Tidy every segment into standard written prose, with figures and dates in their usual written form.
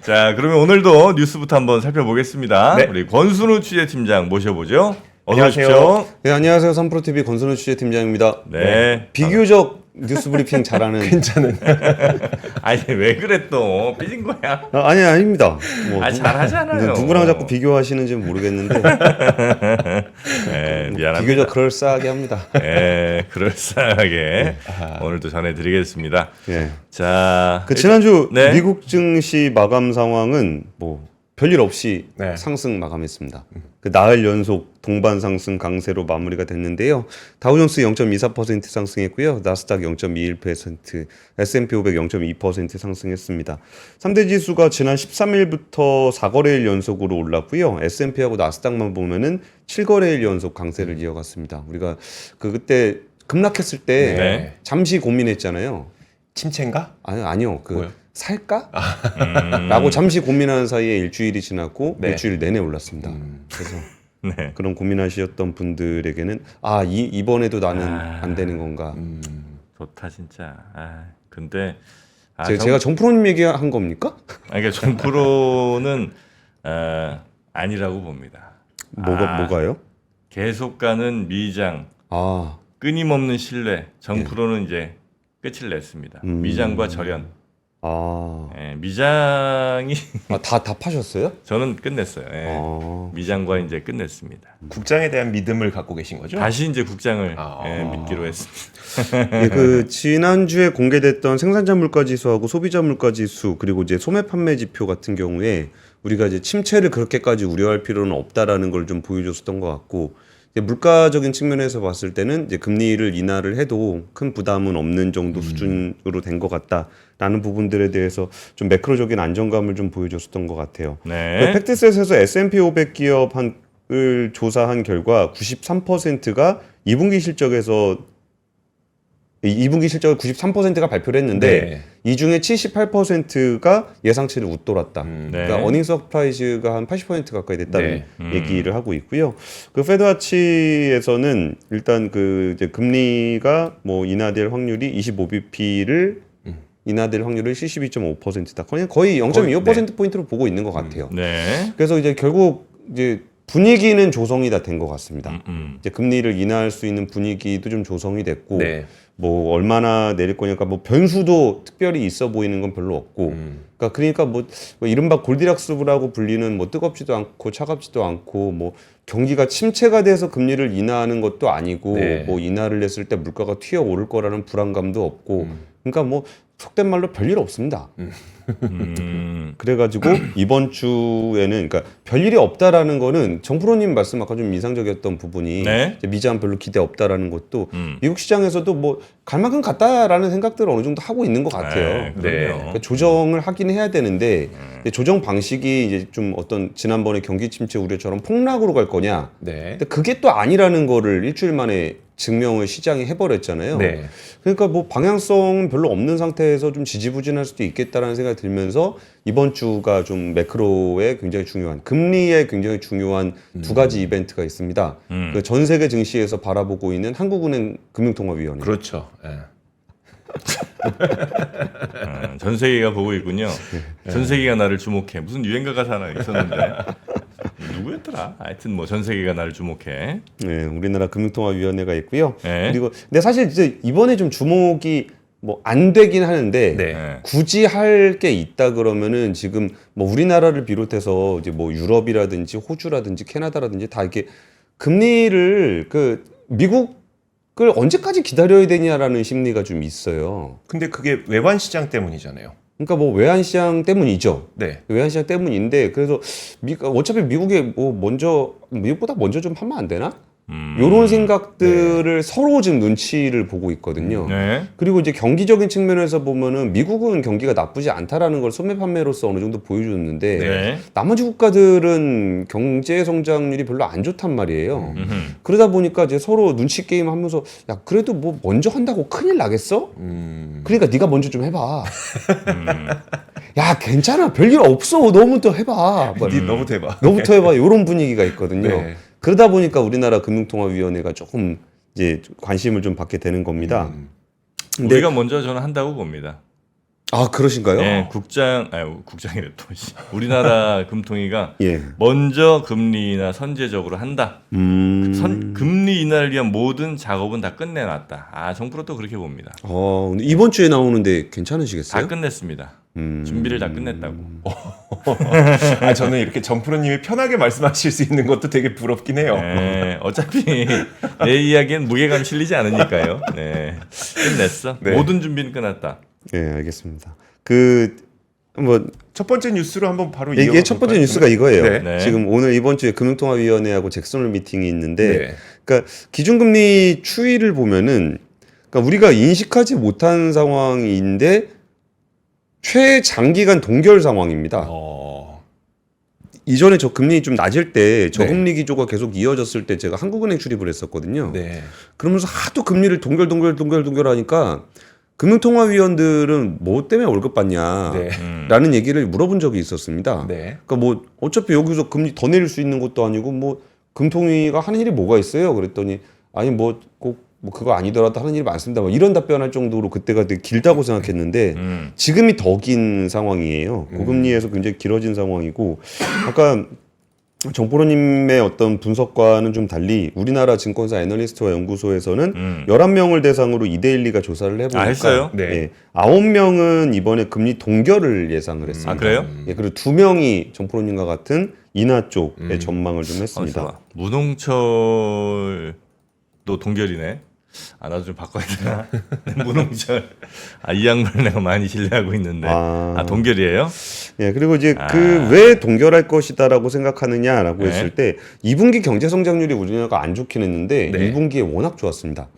자, 그러면 오늘도 뉴스부터 한번 살펴보겠습니다. 네. 우리 권순우 취재팀장 모셔보죠. 어서 안녕하세요. 오십시오. 네, 안녕하세요. 3프로TV 권순우 취재팀장입니다. 네. 비교적 뉴스 브리핑 잘하는. 괜찮은. 아니 왜 그래 또 삐진 거야? 아니, 아닙니다. 뭐 잘하잖아요. 누구랑 자꾸 비교하시는지는 모르겠는데. 네, 미안합니다. 비교적 그럴싸하게 합니다. 네, 그럴싸하게 오늘도 전해드리겠습니다. 예. 자, 지난주 네. 미국 증시 마감 상황은 뭐 별일 없이 네. 상승 마감했습니다. 나흘 연속 동반 상승 강세로 마무리가 됐는데요. 다우존스 0.24% 상승했고요. 나스닥 0.21%, S&P 500 0.2% 상승했습니다. 3대 지수가 지난 13일부터 4거래일 연속으로 올랐고요. S&P하고 나스닥만 보면은 7거래일 연속 강세를 이어갔습니다. 우리가 그때 급락했을 때 네. 잠시 고민했잖아요. 침체인가? 아니요. 뭐요? 살까? 라고 잠시 고민하는 사이에 일주일이 지났고 네. 일주일 내내 올랐습니다. 그래서 네. 그런 고민하셨던 분들에게는 이번에도 나는 안 되는 건가? 좋다 진짜. 근데 제가 정프로님 얘기한 겁니까? 그러니까 정프로는 아니라고 봅니다. 뭐가요? 계속 가는 미장, 아, 끊임없는 신뢰. 정프로는 이제 끝을 냈습니다. 미장과 절연. 예, 미장이 다 파셨어요? 저는 끝냈어요. 예. 미장과 이제 끝냈습니다. 국장에 대한 믿음을 갖고 계신 거죠? 다시 이제 국장을 믿기로 했습니다. 예, 지난주에 공개됐던 생산자 물가 지수하고 소비자 물가 지수 그리고 이제 소매 판매 지표 같은 경우에 우리가 이제 침체를 그렇게까지 우려할 필요는 없다라는 걸 좀 보여줬었던 것 같고 이제 물가적인 측면에서 봤을 때는 이제 금리를 인하를 해도 큰 부담은 없는 정도 수준으로 된 것 같다라는 부분들에 대해서 좀 매크로적인 안정감을 좀 보여줬었던 것 같아요. 네. 팩트셋에서 S&P 500 기업을 조사한 결과 93%가 2분기 실적을 93%가 발표를 했는데 네. 이 중에 78%가 예상치를 웃돌았다. 네. 그러니까 어닝 서프라이즈가 한 80% 가까이 됐다는 네. 얘기를 하고 있고요. 페드와치에서는 일단 이제 금리가 뭐 인하될 확률이 25bp를 인하될 확률을 72.5%다. 거의 0.25% 포인트로 보고 있는 것 같아요. 네. 그래서 이제 결국 이제 분위기는 조성이 다 된 것 같습니다. 이제 금리를 인하할 수 있는 분위기도 좀 조성이 됐고, 네. 뭐 얼마나 내릴 거니까 뭐 변수도 특별히 있어 보이는 건 별로 없고, 그러니까 뭐 이른바 골디락스라고 불리는 뭐 뜨겁지도 않고 차갑지도 않고 뭐 경기가 침체가 돼서 금리를 인하하는 것도 아니고, 네. 뭐 인하를 했을 때 물가가 튀어 오를 거라는 불안감도 없고, 그러니까 뭐 속된 말로 별일 없습니다. 그래가지고 이번 주에는 그러니까 별일이 없다라는 거는 정프로님 말씀 아까 좀 인상적이었던 부분이 네. 이제 미장 별로 기대 없다라는 것도 미국 시장에서도 뭐 갈 만큼 갔다라는 생각들을 어느 정도 하고 있는 것 같아요. 네, 그럼요. 그러니까 조정을 하긴 해야 되는데 이제 조정 방식이 이제 좀 어떤 지난번에 경기 침체 우려처럼 폭락으로 갈 거냐? 네. 근데 그게 또 아니라는 거를 일주일 만에 증명을 시장이 해버렸잖아요. 네. 그러니까 뭐 방향성 별로 없는 상태에서 좀 지지부진할 수도 있겠다라는 생각이 들면서 이번 주가 좀 매크로에 굉장히 중요한 금리에 굉장히 중요한 두 가지 이벤트가 있습니다. 그 전 세계 증시에서 바라보고 있는 한국은행 금융통화위원회. 그렇죠. 예. 전 세계가 보고 있군요. 전 세계가 나를 주목해. 무슨 유행가가 하나 있었는데 누구였더라? 하여튼 뭐 전 세계가 나를 주목해. 네, 우리나라 금융통화위원회가 있고요. 네. 그리고 근데 사실 이제 이번에 좀 주목이 뭐 안 되긴 하는데 네. 굳이 할 게 있다 그러면은 지금 뭐 우리나라를 비롯해서 이제 뭐 유럽이라든지 호주라든지 캐나다라든지 다 이렇게 금리를 미국을 언제까지 기다려야 되냐라는 심리가 좀 있어요. 근데 그게 외환 시장 때문이잖아요. 그러니까 뭐 외환시장 때문이죠. 네. 외환시장 때문인데 그래서 어차피 미국에 뭐 미국보다 먼저 좀 하면 안 되나? 요런 생각들을 서로 지금 눈치를 보고 있거든요. 네. 그리고 이제 경기적인 측면에서 보면은 미국은 경기가 나쁘지 않다라는 걸 소매 판매로서 어느 정도 보여줬는데 네. 나머지 국가들은 경제 성장률이 별로 안 좋단 말이에요. 그러다 보니까 이제 서로 눈치 게임 하면서 야 그래도 뭐 먼저 한다고 큰일 나겠어? 그러니까 네가 먼저 좀 해봐. 야 괜찮아 별일 없어 너부터 해봐. 너무 대박. 너부터 해봐. 이런 분위기가 있거든요. 네. 그러다 보니까 우리나라 금융통화위원회가 조금 이제 관심을 좀 받게 되는 겁니다. 우리가 먼저 저는 한다고 봅니다. 아 그러신가요? 예, 국장이래 또. 우리나라 금통위가 예. 먼저 금리 인하 선제적으로 한다. 금리 인하를 위한 모든 작업은 다 끝내놨다. 정부로 또 그렇게 봅니다. 근데 이번 주에 나오는데 괜찮으시겠어요? 다 끝냈습니다. 준비를 다 끝냈다고. 저는 이렇게 정프로님이 편하게 말씀하실 수 있는 것도 되게 부럽긴 해요. 네, 어차피 내 이야기엔 무게감 실리지 않으니까요. 네, 끝냈어. 네. 모든 준비는 끝났다. 예, 알겠습니다. 그 뭐 첫 번째 뉴스로 한번 바로 이게 첫 번째 이어가 뉴스가 이거예요. 네. 네. 지금 오늘 이번 주에 금융통화위원회하고 잭슨홀 미팅이 있는데, 네. 그러니까 기준금리 추이를 보면은, 그러니까 우리가 인식하지 못한 상황인데 최장기간 동결 상황입니다. 이전에 저 금리 좀 낮을 때 저금리 기조가 계속 이어졌을 때 제가 한국은행 출입을 했었거든요. 네. 그러면서 하도 금리를 동결하니까 금융통화위원들은 뭐 때문에 월급 받냐 네. 라는 얘기를 물어본 적이 있었습니다. 네. 그러니까 뭐 어차피 여기서 금리 더 내릴 수 있는 것도 아니고 뭐 금통위가 하는 일이 뭐가 있어요? 그랬더니 아니 뭐 꼭 뭐 그거 아니더라도 하는 일이 많습니다. 뭐 이런 답변할 정도로 그때가 되게 길다고 생각했는데 지금이 더 긴 상황이에요. 고금리에서 굉장히 길어진 상황이고 아까 정포로님의 어떤 분석과는 좀 달리 우리나라 증권사 애널리스트와 연구소에서는 11명을 대상으로 2대1리가 조사를 해보니까 했어요? 네. 9명은 이번에 금리 동결을 예상을 했습니다. 그래요? 예, 그리고 2명이 정포로님과 같은 인하 쪽의 전망을 좀 했습니다. 좋아. 문홍철도 동결이네. 나도 좀 바꿔야 되나? 문홍철. 이 양반을 내가 많이 신뢰하고 있는데. 동결이에요? 예, 그리고 이제 그 왜 동결할 것이다라고 생각하느냐라고 네. 했을 때 2분기 경제 성장률이 우리나라가 안 좋긴 했는데 네. 1분기에 워낙 좋았습니다.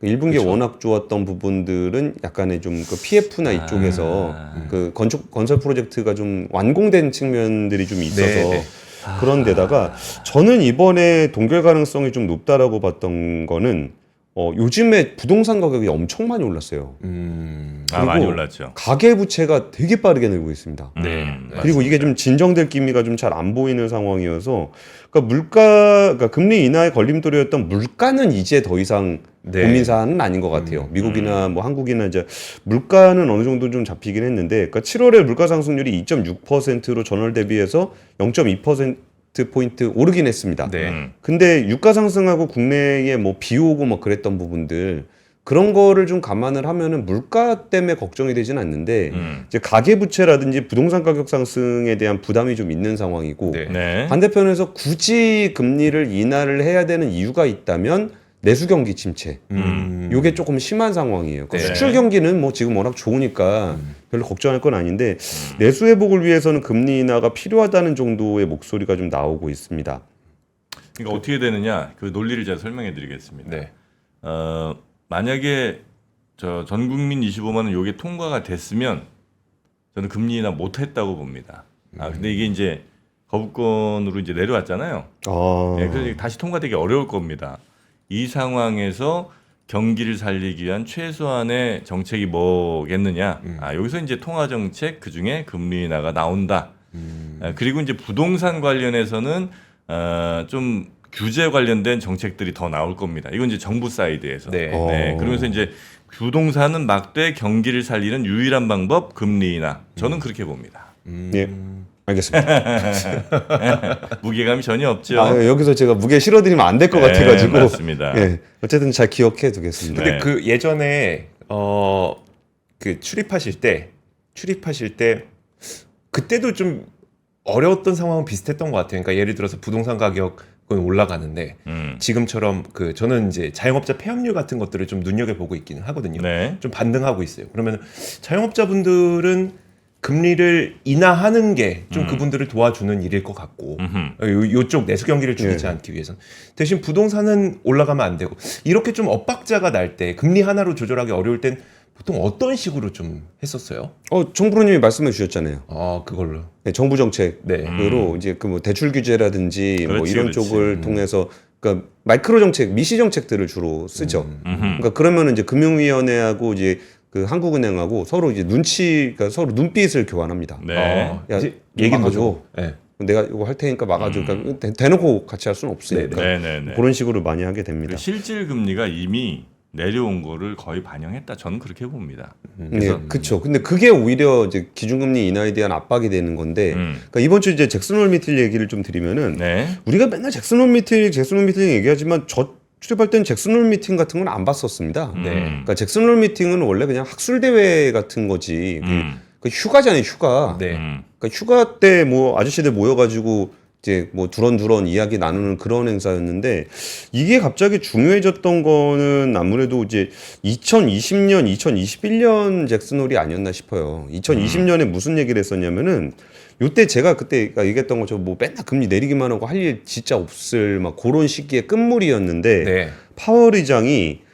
1분기에 워낙 좋았던 부분들은 약간의 좀 그 PF나 이쪽에서 그 건설 프로젝트가 좀 완공된 측면들이 좀 있어서 네, 네. 그런데다가 저는 이번에 동결 가능성이 좀 높다라고 봤던 거는 요즘에 부동산 가격이 엄청 많이 올랐어요. 많이 올랐죠. 가계 부채가 되게 빠르게 늘고 있습니다. 네. 그리고 이게 좀 진정될 기미가 좀 잘 안 보이는 상황이어서 그러니까 그러니까 금리 인하의 걸림돌이었던 물가는 이제 더 이상 네. 고민 사안은 아닌 것 같아요. 미국이나 뭐 한국이나 이제 물가는 어느 정도 좀 잡히긴 했는데, 그러니까 7월에 물가 상승률이 2.6%로 전월 대비해서 0.2%포인트 오르긴 했습니다. 네. 근데 유가 상승하고 국내에 뭐 비 오고 막 그랬던 부분들 그런 거를 좀 감안을 하면은 물가 때문에 걱정이 되진 않는데 이제 가계 부채라든지 부동산 가격 상승에 대한 부담이 좀 있는 상황이고 네. 네. 반대편에서 굳이 금리를 인하를 해야 되는 이유가 있다면 내수 경기 침체. 요게 조금 심한 상황이에요. 그 네. 수출 경기는 뭐 지금 워낙 좋으니까 별로 걱정할 건 아닌데 내수 회복을 위해서는 금리 인하가 필요하다는 정도의 목소리가 좀 나오고 있습니다. 그러니까 어떻게 되느냐 그 논리를 제가 설명해 드리겠습니다. 네. 만약에 전 국민 25만 원 요게 통과가 됐으면 저는 금리 인하 못 했다고 봅니다. 근데 이게 이제 거부권으로 이제 내려왔잖아요. 네, 그래서 다시 통과되기 어려울 겁니다. 이 상황에서 경기를 살리기 위한 최소한의 정책이 뭐겠느냐? 여기서 이제 통화 정책 그 중에 금리 인하가 나온다. 그리고 이제 부동산 관련해서는 좀 규제 관련된 정책들이 더 나올 겁니다. 이건 이제 정부 사이드에서. 네. 네. 그러면서 이제 부동산은 막대 경기를 살리는 유일한 방법 금리 인하. 저는 그렇게 봅니다. 예, 알겠습니다. 무게감이 전혀 없죠. 여기서 제가 무게 실어드리면 안 될 것 같아가지고. 맞습니다. 예, 어쨌든 잘 기억해 두겠습니다. 근데 네. 그 예전에 그 출입하실 때 그때도 좀 어려웠던 상황은 비슷했던 것 같아요. 그러니까 예를 들어서 부동산 가격은 올라가는데 지금처럼 그 저는 이제 자영업자 폐업률 같은 것들을 좀 눈여겨보고 있기는 하거든요. 네. 좀 반등하고 있어요. 그러면 자영업자분들은 금리를 인하하는 게 좀 그분들을 도와주는 일일 것 같고 요쪽 내수 경기를 죽이지 않기 위해서는 대신 부동산은 올라가면 안 되고 이렇게 좀 엇박자가 날 때 금리 하나로 조절하기 어려울 땐 보통 어떤 식으로 좀 했었어요? 정부로님이 말씀해 주셨잖아요. 그걸로. 네, 정부 정책으로 네. 이제 그 뭐 대출 규제라든지 뭐 그렇지, 이런 그렇지. 쪽을 통해서 그러니까 마이크로 정책, 미시 정책들을 주로 쓰죠. 그러니까 그러면 이제 금융위원회하고 이제 그 한국은행하고 서로 이제 그러니까 서로 눈빛을 교환합니다. 네. 야, 이제 얘기 막아줘. 막아줘. 네. 내가 이거 할 테니까 막아줘. 그러니까 대놓고 같이 할 수는 없으니까 네네네. 그런 식으로 많이 하게 됩니다. 그 실질 금리가 이미 내려온 거를 거의 반영했다. 저는 그렇게 봅니다. 네, 그렇죠. 근데 그게 오히려 이제 기준금리 인하에 대한 압박이 되는 건데, 그러니까 이번 주 이제 잭슨 홀 미틀 얘기를 좀 드리면은 네. 우리가 맨날 잭슨 홀 미팅 얘기하지만 저 출입할 때는 잭슨 홀 미팅 같은 건 안 봤었습니다. 그러니까 잭슨 홀 미팅은 원래 그냥 학술 대회 같은 거지. 그 휴가잖아요, 휴가. 네. 그러니까 휴가 때 뭐 아저씨들 모여가지고 이제 뭐 두런두런 이야기 나누는 그런 행사였는데 이게 갑자기 중요해졌던 거는 아무래도 이제 2020년, 2021년 잭슨홀이 아니었나 싶어요. 2020년에 무슨 얘기를 했었냐면은 요때 제가 그때 얘기했던 것처럼 뭐 맨날 금리 내리기만 하고 할 일 진짜 없을 막 그런 시기의 끝물이었는데 네. 파월 의장이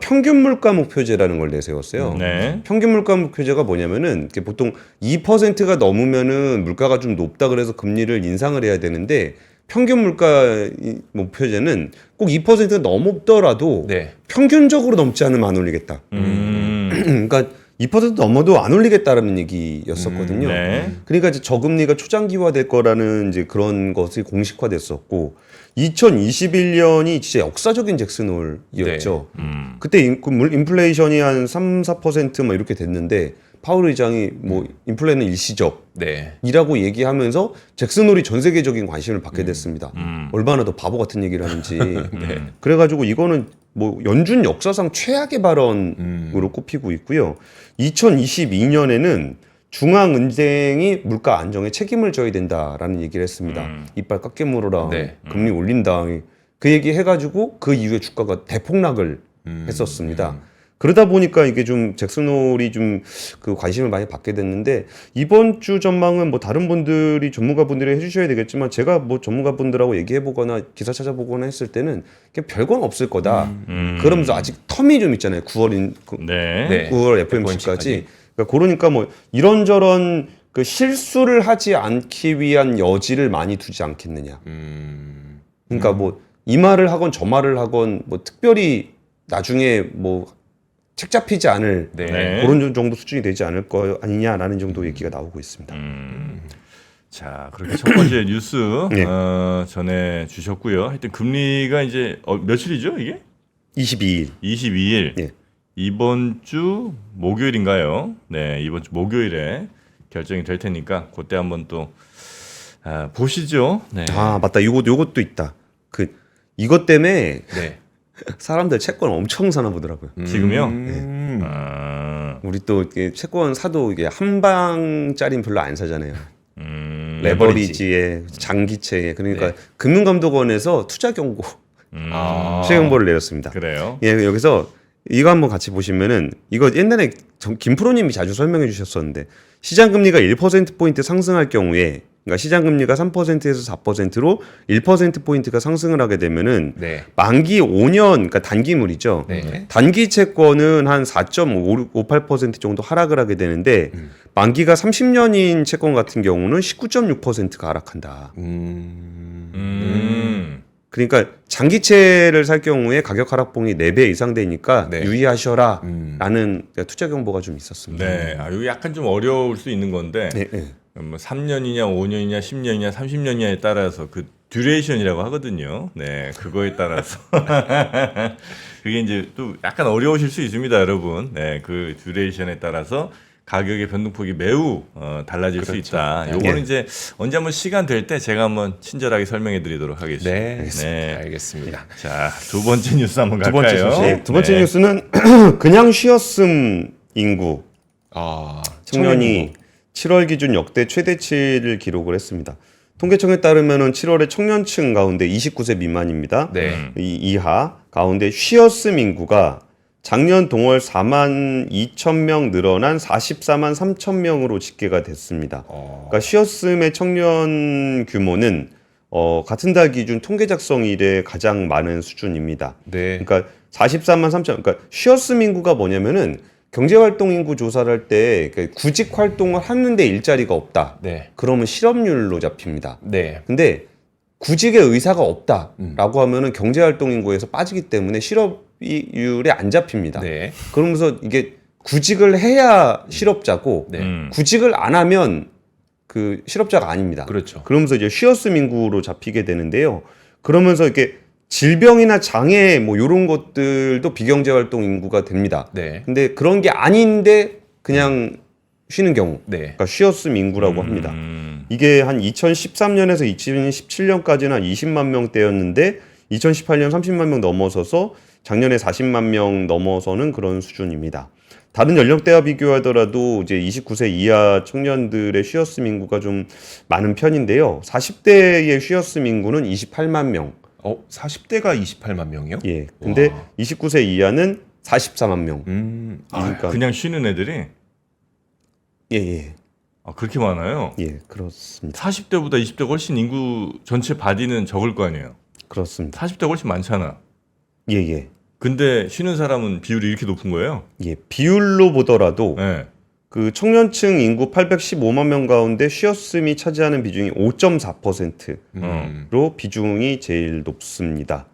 평균 물가 목표제라는 걸 내세웠어요. 네. 평균 물가 목표제가 뭐냐면은 이렇게 보통 2%가 넘으면은 물가가 좀 높다 그래서 금리를 인상을 해야 되는데 평균 물가 목표제는 꼭 2%가 넘더라도 네. 평균적으로 넘지 않으면 안 올리겠다. 그러니까 2% 넘어도 안 올리겠다라는 얘기였었거든요. 네. 그러니까 이제 저금리가 초장기화될 거라는 이제 그런 것이 공식화됐었고 2021년이 진짜 역사적인 잭슨홀이었죠. 그때 인플레이션이 한 3, 4% 막 이렇게 됐는데 파월 의장이 뭐 인플레는 일시적 네. 이라고 얘기하면서 잭슨홀이 전 세계적인 관심을 받게 됐습니다. 얼마나 더 바보 같은 얘기를 하는지. 그래가지고 이거는 뭐 연준 역사상 최악의 발언으로 꼽히고 있고요. 2022년에는 중앙은행이 물가 안정에 책임을 져야 된다라는 얘기를 했습니다. 이빨 깎게 물어라. 네. 금리 올린다. 그 얘기 해가지고 그 이후에 주가가 대폭락을 했었습니다. 그러다 보니까 이게 좀 잭슨홀이 좀 그 관심을 많이 받게 됐는데 이번 주 전망은 뭐 다른 분들이 전문가분들이 해주셔야 되겠지만 제가 뭐 전문가분들하고 얘기해보거나 기사 찾아보거나 했을 때는 별건 없을 거다. 그러면서 아직 텀이 좀 있잖아요. 9월 네. 9월 FOMC까지. 그러니까 뭐 이런저런 그 실수를 하지 않기 위한 여지를 많이 두지 않겠느냐. 그러니까 뭐 이 말을 하건 저 말을 하건 뭐 특별히 나중에 뭐 책 잡히지 않을 네. 그런 정도 수준이 되지 않을 거 아니냐라는 정도 얘기가 나오고 있습니다. 자, 그렇게 첫 번째 뉴스 네. 전해 주셨고요. 하여튼 금리가 이제 며칠이죠, 이게? 22일. 22일. 네. 이번 주 목요일인가요? 네, 이번 주 목요일에 결정이 될 테니까 그때 한번 또 보시죠. 네. 아 맞다. 요것도 있다. 이것 때문에 네. 사람들 채권 엄청 사나 보더라고요. 지금요? 우리 또 이게 채권 사도 이게 한 방짜리는 별로 안 사잖아요. 레버리지에 장기채에 그러니까 네. 금융감독원에서 투자 경고, 투자 경보를 내렸습니다. 그래요. 예, 여기서 이거 한번 같이 보시면은 이거 옛날에 김프로님이 자주 설명해 주셨었는데 시장 금리가 1% 포인트 상승할 경우에 그러니까 시장 금리가 3%에서 4%로 1% 포인트가 상승을 하게 되면은 네. 만기 5년 그러니까 단기물이죠. 네. 단기 채권은 한 4.58% 정도 하락을 하게 되는데 만기가 30년인 채권 같은 경우는 19.6%가 하락한다. 그러니까 장기채를 살 경우에 가격 하락폭이 4배 이상 되니까 네. 유의하셔라 라는 투자 경보가 좀 있었습니다. 네. 이거 약간 좀 어려울 수 있는 건데 네, 네. 뭐 3년이냐 5년이냐 10년이냐 30년이냐에 따라서 그 듀레이션이라고 하거든요. 네, 그거에 따라서 그게 이제 또 약간 어려우실 수 있습니다, 여러분. 네, 그 듀레이션에 따라서 가격의 변동폭이 매우 달라질 수 있다. 요거는 네. 이제 언제 한번 시간 될 때 제가 한번 친절하게 설명해 드리도록 하겠습니다. 네. 알겠습니다. 자, 두 번째 뉴스 한번 두 번째 갈까요? 소식. 네, 두 번째 뉴스는 그냥 쉬었음 인구 청년이 7월 기준 역대 최대치를 기록을 했습니다. 통계청에 따르면 7월에 청년층 가운데 29세 미만입니다. 네. 이하 가운데 쉬었음 인구가 작년 동월 4만 2천 명 늘어난 44만 3천 명으로 집계가 됐습니다. 그러니까 쉬었음의 청년 규모는 같은 달 기준 통계 작성 이래 가장 많은 수준입니다. 네. 그러니까 44만 3천. 그러니까 쉬었음 인구가 뭐냐면은 경제활동 인구 조사를 할 때 구직 활동을 하는데 일자리가 없다. 네. 그러면 실업률로 잡힙니다. 네. 근데 구직의 의사가 없다라고 하면은 경제활동 인구에서 빠지기 때문에 실업률에 안 잡힙니다. 네. 그러면서 이게 구직을 해야 실업자고 네. 구직을 안 하면 그 실업자가 아닙니다. 그렇죠. 그러면서 이제 쉬었음 인구로 잡히게 되는데요. 그러면서 이렇게 질병이나 장애 뭐 이런 것들도 비경제 활동 인구가 됩니다. 네. 근데 그런 게 아닌데 그냥 쉬는 경우, 네. 그러니까 쉬었음 인구라고 합니다. 이게 한 2013년에서 2017년까지는 한 20만 명대였는데 2018년 30만 명 넘어서서 작년에 40만 명 넘어서는 그런 수준입니다. 다른 연령대와 비교하더라도 이제 29세 이하 청년들의 쉬었음 인구가 좀 많은 편인데요. 40대의 쉬었음 인구는 28만 명. 40대가 28만 명이요? 예. 근데 와. 29세 이하는 44만 명. 그러니까 그냥 쉬는 애들이 예, 예. 그렇게 많아요. 예, 그렇습니다. 40대보다 20대가 훨씬 인구 전체 바디는 적을 거 아니에요. 그렇습니다. 40대가 훨씬 많잖아. 예, 예. 근데 쉬는 사람은 비율이 이렇게 높은 거예요? 예. 비율로 보더라도 네. 그 청년층 인구 815만 명 가운데 쉬었음이 차지하는 비중이 5.4%로 비중이 제일 높습니다.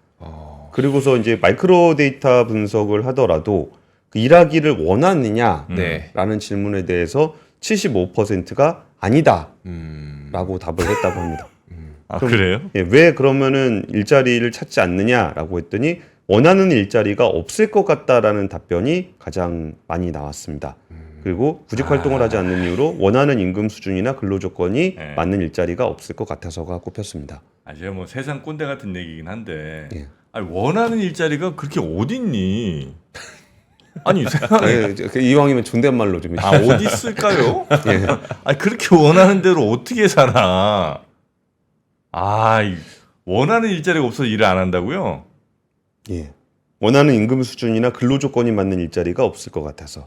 그리고서 이제 마이크로 데이터 분석을 하더라도 그 일하기를 원하느냐라는 네. 질문에 대해서 75%가 아니다라고 답을 했다고 합니다. 그럼, 그래요? 예, 왜 그러면은 일자리를 찾지 않느냐라고 했더니 원하는 일자리가 없을 것 같다라는 답변이 가장 많이 나왔습니다. 그리고 구직 활동을 하지 않는 이유로 원하는 임금 수준이나 근로 조건이 네. 맞는 일자리가 없을 것 같아서가 꼽혔습니다. 제가 뭐 세상 꼰대 같은 얘기긴 한데 예. 아니, 원하는 일자리가 그렇게 어딨니? 아니 세상에 이왕이면 존댓말로 좀. 어디 있을까요? 예. 아니 그렇게 원하는 대로 어떻게 살아? 원하는 일자리가 없어서 일을 안 한다고요? 예. 원하는 임금 수준이나 근로 조건이 맞는 일자리가 없을 것 같아서.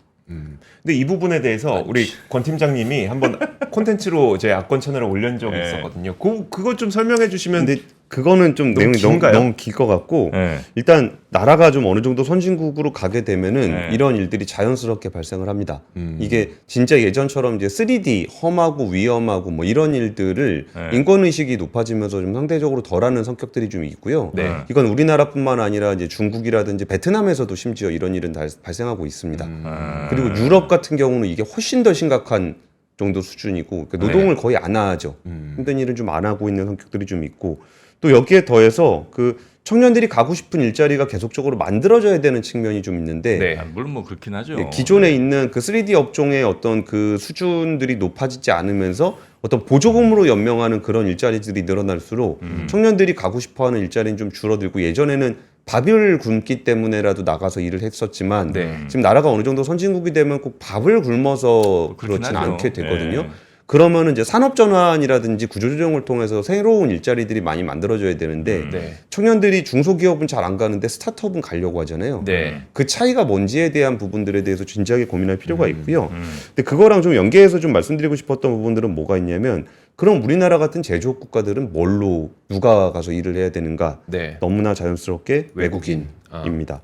근데 이 부분에 대해서 우리 권 팀장님이 한번 콘텐츠로 제 악권 채널에 올린 적이 네. 있었거든요. 그거 좀 설명해 주시면. 근데 그거는 좀 너무 내용이 긴가요? 너무 길 것 같고 네. 일단 나라가 좀 어느 정도 선진국으로 가게 되면은 네. 이런 일들이 자연스럽게 발생을 합니다. 이게 진짜 예전처럼 이제 3D 험하고 위험하고 뭐 이런 일들을 네. 인권 의식이 높아지면서 좀 상대적으로 덜하는 성격들이 좀 있고요. 네. 이건 우리나라뿐만 아니라 이제 중국이라든지 베트남에서도 심지어 이런 일은 발생하고 있습니다. 그리고 유럽 같은 경우는 이게 훨씬 더 심각한 정도 수준이고 그러니까 노동을 거의 안 하죠. 힘든 일은 좀 안 하고 있는 성격들이 좀 있고 또 여기에 더해서 그 청년들이 가고 싶은 일자리가 계속적으로 만들어져야 되는 측면이 좀 있는데 네. 물론 뭐 그렇긴 하죠. 기존에 있는 그 3D 업종의 어떤 그 수준들이 높아지지 않으면서 어떤 보조금으로 연명하는 그런 일자리들이 늘어날수록 청년들이 가고 싶어하는 일자리는 좀 줄어들고 예전에는 밥을 굶기 때문에라도 나가서 일을 했었지만 네. 지금 나라가 어느 정도 선진국이 되면 꼭 밥을 굶어서 그렇긴 그렇진 하죠. 않게 되거든요. 네. 그러면은 이제 산업 전환이라든지 구조조정을 통해서 새로운 일자리들이 많이 만들어져야 되는데 네. 청년들이 중소기업은 잘 안 가는데 스타트업은 가려고 하잖아요. 네. 그 차이가 뭔지에 대한 부분들에 대해서 진지하게 고민할 필요가 있고요. 근데 그거랑 좀 연계해서 좀 말씀드리고 싶었던 부분들은 뭐가 있냐면 그럼 우리나라 같은 제조업 국가들은 뭘로 누가 가서 일을 해야 되는가? 네. 너무나 자연스럽게 외국인. 외국인입니다.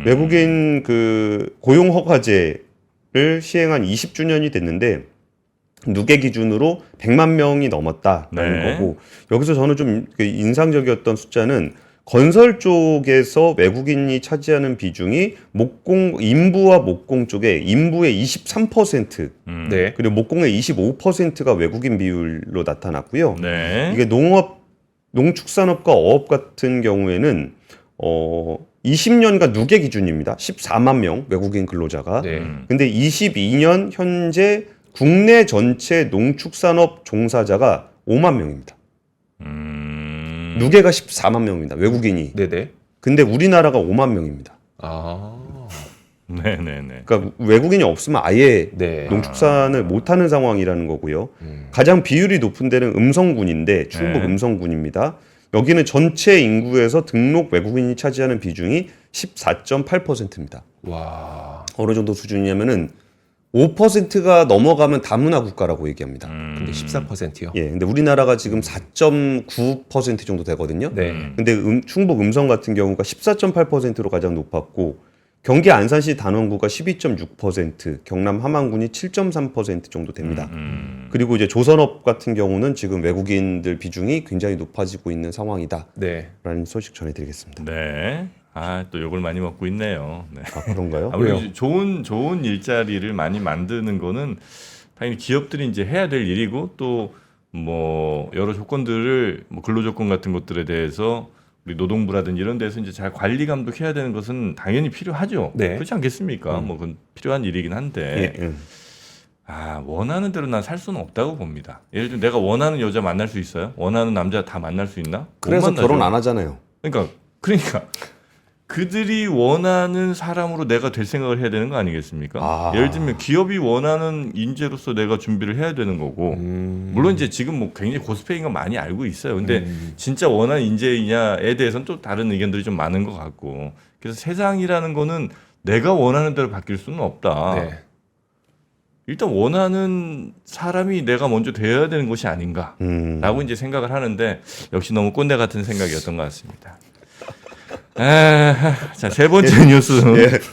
외국인 그 고용 허가제를 시행한 20주년이 됐는데 누계 기준으로 100만 명이 넘었다라는 네. 거고 여기서 저는 좀 인상적이었던 숫자는 건설 쪽에서 외국인이 차지하는 비중이 인부와 목공 쪽에 인부의 23% 네. 그리고 목공의 25%가 외국인 비율로 나타났고요. 네. 이게 농축산업과 어업 같은 경우에는 20년간 누계 기준입니다. 14만 명 외국인 근로자가. 네. 근데 22년 현재 국내 전체 농축산업 종사자가 5만 명입니다. 누계가 14만 명입니다. 외국인이. 네네. 근데 우리나라가 5만 명입니다. 네네네. 그러니까 외국인이 없으면 아예 네. 농축산을 못하는 상황이라는 거고요. 가장 비율이 높은 데는 음성군인데 충북 네. 음성군입니다. 여기는 전체 인구에서 등록 외국인이 차지하는 비중이 14.8%입니다. 와. 어느 정도 수준이냐면은 5%가 넘어가면 다문화 국가라고 얘기합니다. 근데 14%요? 예, 근데 우리나라가 지금 4.9% 정도 되거든요. 네. 근데 충북 음성 같은 경우가 14.8%로 가장 높았고 경기 안산시 단원구가 12.6%, 경남 함안군이 7.3% 정도 됩니다. 그리고 이제 조선업 같은 경우는 지금 외국인들 비중이 굉장히 높아지고 있는 상황이다라는 네. 소식 전해드리겠습니다. 네. 또 욕을 많이 먹고 있네요. 네. 그런가요? 우리 좋은 일자리를 많이 만드는 거는 당연히 기업들이 이제 해야 될 일이고 또 뭐 여러 조건들을 뭐 근로 조건 같은 것들에 대해서 우리 노동부라든지 이런 데서 이제 잘 관리 감독해야 되는 것은 당연히 필요하죠. 네. 그렇지 않겠습니까? 뭐 그건 필요한 일이긴 한데 예. 원하는 대로 난 살 수는 없다고 봅니다. 예를 들면 내가 원하는 여자 만날 수 있어요? 원하는 남자 다 만날 수 있나? 못 그래서 만나죠. 결혼 안 하잖아요. 그러니까 그들이 원하는 사람으로 내가 될 생각을 해야 되는 거 아니겠습니까? 예를 들면 기업이 원하는 인재로서 내가 준비를 해야 되는 거고 물론 이제 지금 뭐 굉장히 고스펙인 건 많이 알고 있어요. 근데 진짜 원하는 인재이냐에 대해서는 또 다른 의견들이 좀 많은 것 같고 그래서 세상이라는 거는 내가 원하는 대로 바뀔 수는 없다. 네. 일단 원하는 사람이 내가 먼저 되어야 되는 것이 아닌가라고 이제 생각을 하는데 역시 너무 꼰대 같은 생각이었던 것 같습니다. 자, 세 번째 뉴스. 뭔가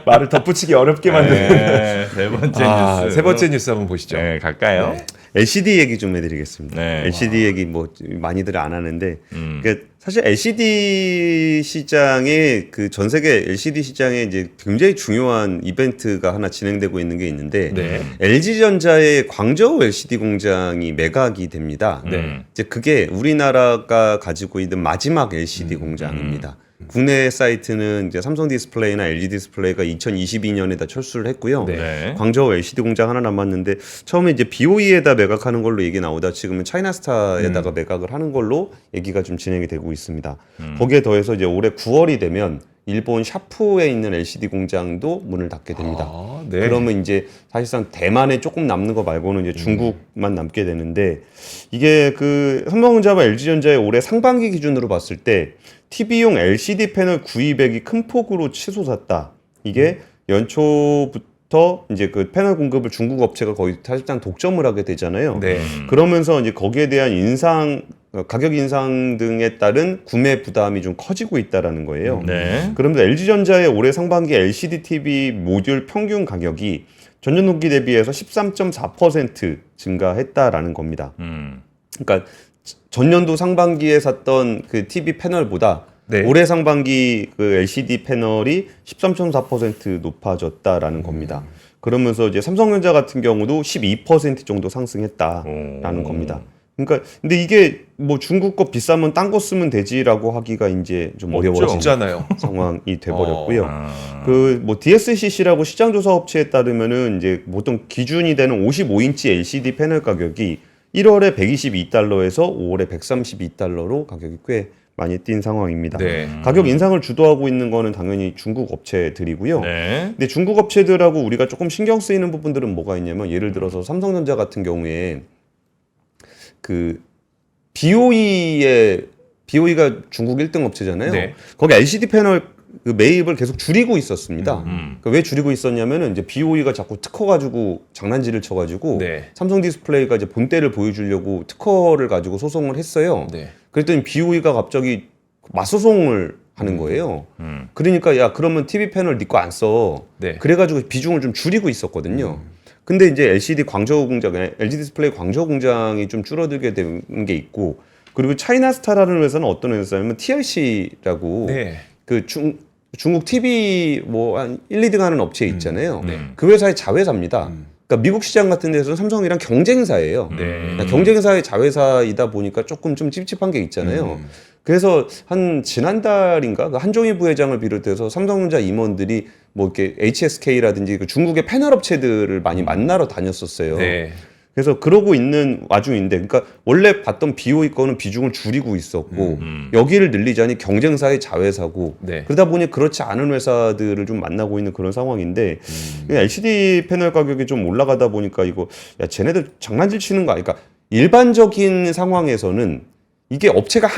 말을 덧붙이기 어렵게 만드는 세 번째 뉴스. 세 번째 뉴스 한번 보시죠. 네, 갈까요? LCD 얘기 좀 해드리겠습니다. 네. LCD 얘기 뭐 많이들 안 하는데, 그러니까 사실 LCD 시장에 그 전 세계 LCD 시장에 이제 굉장히 중요한 이벤트가 하나 진행되고 있는 게 있는데, 네. LG전자의 광저우 LCD 공장이 매각이 됩니다. 네. 이제 그게 우리나라가 가지고 있는 마지막 LCD 공장입니다. 국내 사이트는 이제 삼성 디스플레이나 LG 디스플레이가 2022년에 다 철수를 했고요. 네. 광저우 LCD 공장 하나 남았는데 처음에 이제 BOE에다 매각하는 걸로 얘기 나오다 지금은 차이나스타에다가 매각을 하는 걸로 얘기가 좀 진행이 되고 있습니다. 거기에 더해서 이제 올해 9월이 되면 일본 샤프에 있는 LCD 공장도 문을 닫게 됩니다. 네. 그러면 이제 사실상 대만에 조금 남는 거 말고는 이제 중국만 남게 되는데 이게 그 삼성전자와 LG전자의 올해 상반기 기준으로 봤을 때 TV용 LCD 패널 구입액이 큰 폭으로 치솟았다. 이게 연초부터 이제 그 패널 공급을 중국 업체가 거의 사실상 독점을 하게 되잖아요. 네. 그러면서 이제 거기에 대한 가격 인상 등에 따른 구매 부담이 좀 커지고 있다라는 거예요. 네. 그러면서 LG전자의 올해 상반기 LCD TV 모듈 평균 가격이 전년 동기 대비해서 13.4% 증가했다라는 겁니다. 그러니까 전년도 상반기에 샀던 그 TV 패널보다 네. 올해 상반기 그 LCD 패널이 13.4% 높아졌다라는 겁니다. 그러면서 이제 삼성전자 같은 경우도 12% 정도 상승했다라는 겁니다. 그러니까 근데 이게 뭐 중국 거 비싸면 딴 거 쓰면 되지라고 하기가 이제 좀 어려워진 없잖아요. 상황이 돼버렸고요. 그 뭐 DSCC라고 시장조사 업체에 따르면은 이제 보통 기준이 되는 55인치 LCD 패널 가격이 1월에 122달러에서 5월에 132달러로 가격이 꽤 많이 뛴 상황입니다. 네. 가격 인상을 주도하고 있는 거는 당연히 중국 업체들이고요. 네. 근데 중국 업체들하고 우리가 조금 신경 쓰이는 부분들은 뭐가 있냐면 예를 들어서 삼성전자 같은 경우에 그 BOE가 중국 1등 업체잖아요. 네. 거기 LCD 패널 그 매입을 계속 줄이고 있었습니다. 그러니까 왜 줄이고 있었냐면은 이제 BOE가 자꾸 특허 가지고 장난질을 쳐가지고 네. 삼성 디스플레이가 이제 본때를 보여주려고 특허를 가지고 소송을 했어요. 네. 그랬더니 BOE가 갑자기 맞소송을 하는 거예요. 그러니까 야 그러면 TV 패널 네 거 안 써. 네. 그래가지고 비중을 좀 줄이고 있었거든요. 근데 이제 LCD 광저우 공장에 LG 디스플레이 광저우 공장이 좀 줄어들게 된 게 있고 그리고 차이나스타라는 회사는 어떤 회사냐면 TLC라고 네. 그 중국 TV 뭐 한 1, 2등 하는 업체 있잖아요. 네. 그 회사의 자회사입니다. 그러니까 미국 시장 같은 데서는 삼성이랑 경쟁사예요. 네. 그러니까 경쟁사의 자회사이다 보니까 조금 좀 찝찝한 게 있잖아요. 그래서 한 지난달인가 그 한종희 부회장을 비롯해서 삼성전자 임원들이 뭐 이렇게 HSK라든지 그 중국의 패널 업체들을 많이 만나러 다녔었어요. 네. 그래서 그러고 있는 와중인데, 그러니까 원래 봤던 BOE 거는 비중을 줄이고 있었고 여기를 늘리자니 경쟁사의 자회사고 네. 그러다 보니 그렇지 않은 회사들을 좀 만나고 있는 그런 상황인데 LCD 패널 가격이 좀 올라가다 보니까 이거 야 쟤네들 장난질 치는 거 아닐까? 일반적인 상황에서는 이게 업체가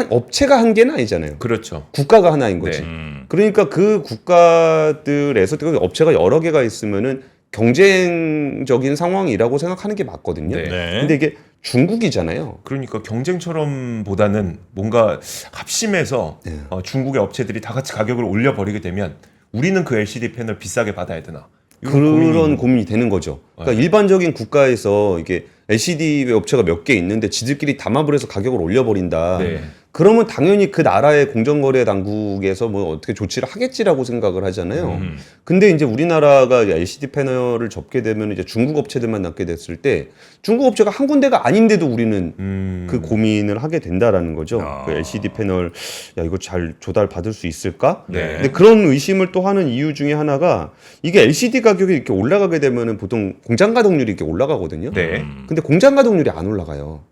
한 개는 아니잖아요. 그렇죠. 국가가 하나인 거지. 네. 그러니까 그 국가들에서 업체가 여러 개가 있으면은 경쟁적인 상황이라고 생각하는 게 맞거든요. 네. 네. 근데 이게 중국이잖아요. 그러니까 경쟁처럼 보다는 뭔가 합심해서 중국의 업체들이 다 같이 가격을 올려버리게 되면 우리는 그 LCD 패널 비싸게 받아야 되나? 이런 그런 고민이 되는 거죠. 그러니까 일반적인 국가에서 이게 LCD 업체가 몇 개 있는데 지들끼리 담합을 해서 가격을 올려버린다. 네. 그러면 당연히 그 나라의 공정거래 당국에서 뭐 어떻게 조치를 하겠지라고 생각을 하잖아요. 근데 이제 우리나라가 LCD 패널을 접게 되면 이제 중국 업체들만 남게 됐을 때 중국 업체가 한 군데가 아닌데도 우리는 그 고민을 하게 된다라는 거죠. 그 LCD 패널 야 이거 잘 조달 받을 수 있을까? 네. 근데 그런 의심을 또 하는 이유 중에 하나가 이게 LCD 가격이 이렇게 올라가게 되면은 보통 공장 가동률이 이렇게 올라가거든요. 네. 근데 공장 가동률이 안 올라가요.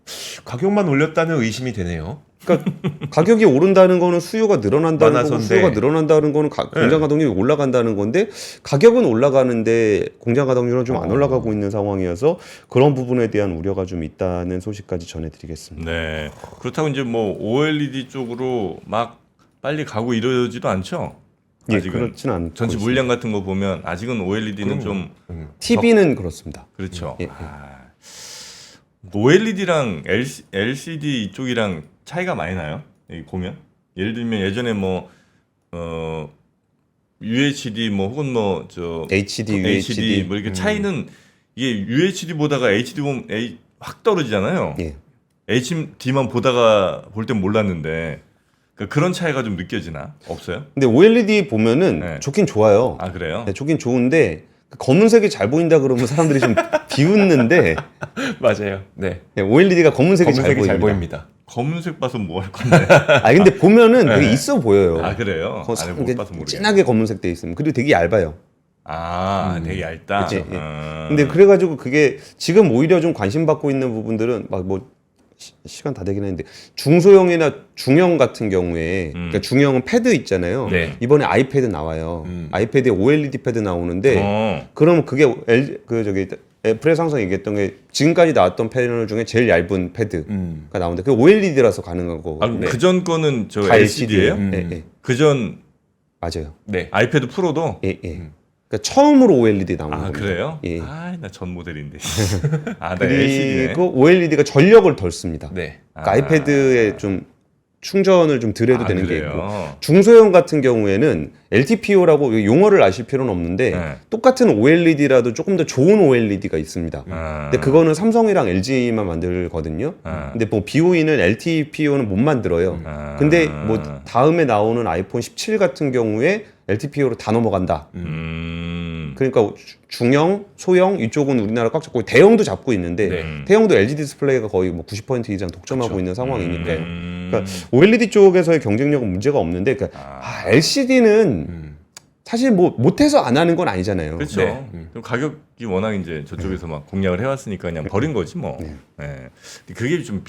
가격만 올렸다는 의심이 되네요. 그러니까 가격이 오른다는 거는 수요가 늘어난다는 거고 많아서인데. 수요가 늘어난다는 거는 공장 가동률이 올라간다는 건데 가격은 올라가는데 공장 가동률은 좀 안 올라가고 있는 상황이어서 그런 부분에 대한 우려가 좀 있다는 소식까지 전해드리겠습니다. 네. 그렇다고 이제 뭐 OLED 쪽으로 막 빨리 가고 이러지도 않죠. 예, 아직은 그렇지는 않고 전체 있습니다. 물량 같은 거 보면 아직은 OLED는 좀 TV는 그렇습니다. 그렇죠. 예, 예. OLED랑 LCD 이쪽이랑 차이가 많이 나요? 여기 보면 예를 들면 예전에 뭐 UHD 뭐 혹은 뭐 저 HD, HD UHD 뭐 이렇게 차이는 이게 UHD 보다가 HD 보면 확 떨어지잖아요. 예. HD만 보다가 볼 땐 몰랐는데 그러니까 그런 차이가 좀 느껴지나? 없어요? 근데 OLED 보면은 네. 좋긴 좋아요. 아 그래요? 네, 좋긴 좋은데 검은색이 잘 보인다 그러면 사람들이 좀 비웃는데 맞아요. 네. OLED가 검은색이 잘 검은색이 보입니다. 잘 보입니다. 검은색 봐서 뭐 할 건데? 아 근데 보면은 되게 있어 보여요. 아 그래요? 거- 안에 이게 못 봐서 모르겠네. 진하게 검은색 돼 있으면 그리고 되게 얇아요. 아 되게 얇다. 그치, 예. 근데 그래가지고 그게 지금 오히려 좀 관심 받고 있는 부분들은 막 뭐 시간 다 되긴 했는데 중소형이나 중형 같은 경우에 그러니까 중형은 패드 있잖아요. 네. 이번에 아이패드 나와요. 아이패드에 OLED 패드 나오는데 그러면 그게 애플의 상상 얘기했던 게 지금까지 나왔던 패널 중에 제일 얇은 패드가 나오는데 그게 OLED라서 가능한 거고. 그전 거는 저 다 LCD예요? LCD 예요. 예, 예. 그전 맞아요. 네. 아이패드 프로도 예, 예. 그러니까 처음으로 OLED 나오는 아 겁니다. 그래요? 예. 아나 전 모델인데. 아 나 LCD네. 그리고 OLED가 전력을 덜 씁니다. 네. 그러니까 아이패드에 좀 충전을 좀 드려도 되는 게 있고 그래요? 중소형 같은 경우에는 LTPO라고 용어를 아실 필요는 없는데 네. 똑같은 OLED라도 조금 더 좋은 OLED가 있습니다. 근데 그거는 삼성이랑 LG만 만들거든요. 근데 뭐 BOE는 LTPO는 못 만들어요. 근데 뭐 다음에 나오는 아이폰 17 같은 경우에 LTPO로 다 넘어간다. 그러니까 중형, 소형 이쪽은 우리나라 꽉 잡고 대형도 잡고 있는데 네. 대형도 LG 디스플레이가 거의 뭐 90% 이상 독점하고 그렇죠. 있는 상황이니까 그러니까 OLED 쪽에서의 경쟁력은 문제가 없는데 그러니까 LCD는 사실 뭐 못해서 안 하는 건 아니잖아요. 그렇죠. 네. 그리고 가격이 워낙 이제 저쪽에서 막 공략을 해왔으니까 그냥 버린 거지 뭐. 네. 근데 그게 좀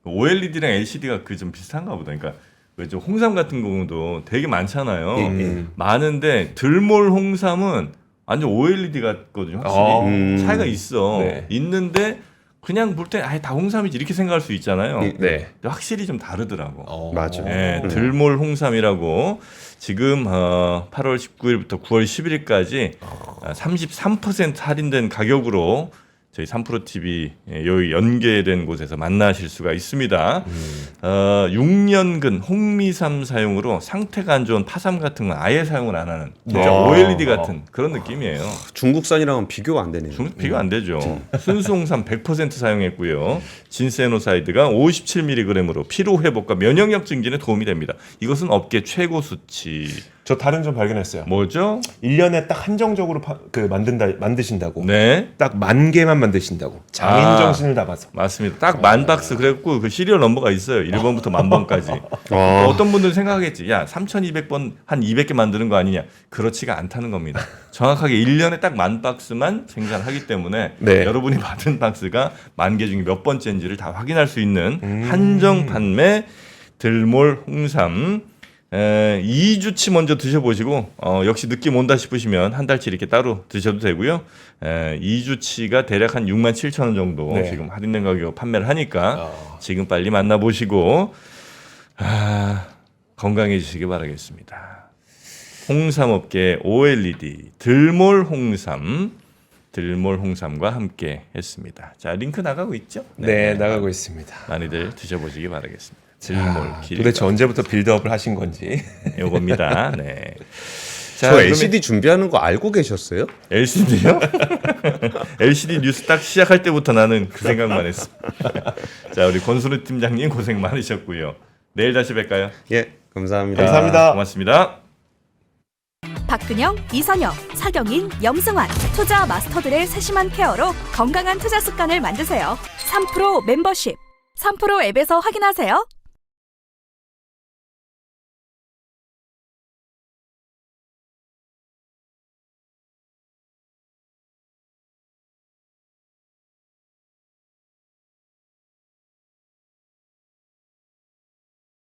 OLED랑 LCD가 그 좀 비슷한가 보다. 그러니까 왜저 홍삼 같은 경우도 되게 많잖아요. 많은데 들몰 홍삼은 완전 OLED 같거든요. 확실히 차이가 있어. 네. 있는데 그냥 볼 때 아예 다 홍삼이지 이렇게 생각할 수 있잖아요. 네. 근데 확실히 좀 다르더라고. 맞아. 예, 들몰 홍삼이라고 지금 8월 19일부터 9월 11일까지 33% 할인된 가격으로 저희 3프로TV 여기 연계된 곳에서 만나실 수가 있습니다. 6년근 홍미삼 사용으로 상태가 안 좋은 파삼 같은 건 아예 사용을 안 하는 진짜 OLED 같은 그런 느낌이에요. 중국산이랑은 비교가 안 되네요. 비교 안 되죠. 순수 홍삼 100% 사용했고요. 진세노사이드가 57mg으로 피로 회복과 면역력 증진에 도움이 됩니다. 이것은 업계 최고 수치. 저 다른 점 발견했어요. 뭐죠? 1년에 딱 한정적으로 만드신다고. 네. 딱 10,000개만 만드신다고. 장인 정신을 담아서. 맞습니다. 딱 10,000박스 그랬고 그 시리얼 넘버가 있어요. 1번부터 10,000번까지. 어떤 분들은 생각하겠지. 야 3,200번 한 200개 만드는 거 아니냐. 그렇지가 않다는 겁니다. 정확하게 1년에 딱 10,000박스만 생산하기 때문에 네. 여러분이 받은 박스가 10,000개 중에 몇 번째인지를 다 확인할 수 있는 한정 판매 들몰 홍삼 2주치 먼저 드셔보시고 역시 느낌 온다 싶으시면 한 달치 이렇게 따로 드셔도 되고요. 2주치가 대략 한 67,000원 정도 네. 지금 할인된 가격으로 판매를 하니까 지금 빨리 만나보시고 건강해지시기 바라겠습니다. 홍삼업계 OLED 들몰 홍삼과 함께 했습니다. 자, 링크 나가고 있죠? 네, 나가고 있습니다. 많이들 드셔보시기 바라겠습니다. 들몰 길. 도대체 언제부터 빌드업을 하신 건지. 요겁니다. 네. 저 LCD 준비하는 거 알고 계셨어요? LCD요? LCD 뉴스 딱 시작할 때부터 나는 그 생각만 했어. 자, 우리 권순우 팀장님 고생 많으셨고요. 내일 다시 뵐까요? 예, 감사합니다. 감사합니다. 고맙습니다. 박근영, 이선영, 사경인, 염승환 투자 마스터들의 세심한 케어로 건강한 투자 습관을 만드세요. 3프로 멤버십 3프로 앱에서 확인하세요.